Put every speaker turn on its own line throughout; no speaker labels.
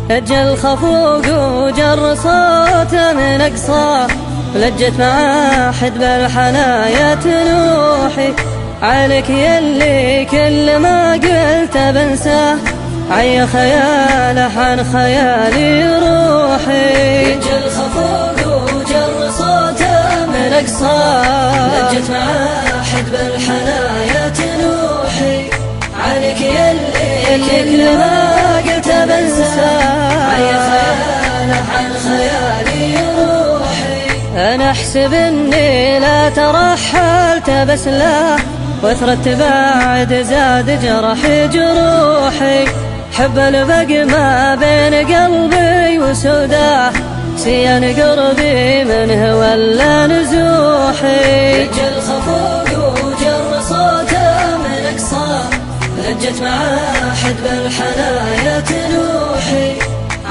لج الخفوق وجر صوته من أقصاه، لجت مع حدب الحنايا تنوحي عليك يلي كل ما قلت بنساه، عي خياله عن خيالي روحي.
لج الخفوق وجر صوته من أقصاه، لجت مع حدب الحنايا تنوحي عليك يلي كل ما قلت بنساه، عي خياله عن خيالي روحي.
أنا أحسب إني لا ترحلت بس لا، وثرت بعد زاد جرحي جروحي، حب البق ما بين قلبي وسوداه، سيان قربي منه ولا نزوحي.
لج الخفوق وجر صوته من أقصاه، لجت مع حدب الحنايا تنوحي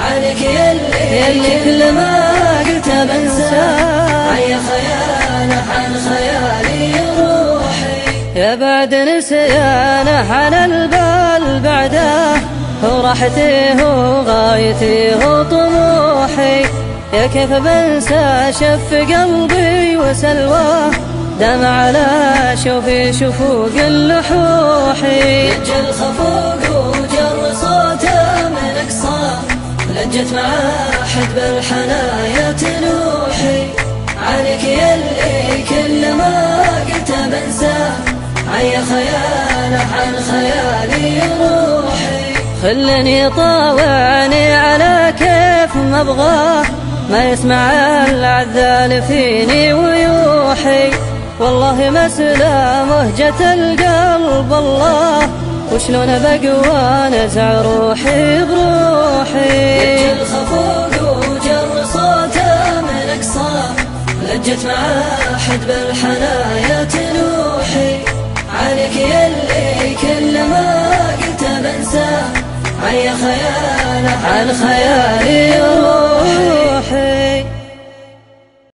عليك يلي كل ما قلت بنساه، عي خياله عن خيالي روحي.
يا بعد نسيانه عن البال بعده، وراحتي وغايتي وطموحي، يا كيف بنسى شف قلبي وسلواه، دمع على شوفي شفوق اللحوحي.
لج الخفوق وجر صوته من أقصاه، لجت مع حدب الحنايا تنوحي عليك يلي كل ما قلت بنساه، عي خياله عن خيالي روحي.
خلني طاوعني على كيف ما ابغاه، ما يسمع العذال فيني ويوحي، والله مسلا مهجة القلب الله، وشلون بقوى نزع روحي بروحي.
لج الخفوق وجر صوته من أقصاه، لجت مع حدب الحنايا تنوحي عليك يلي كل ما قلت بنساه، عي خياله عن خيالي روحي.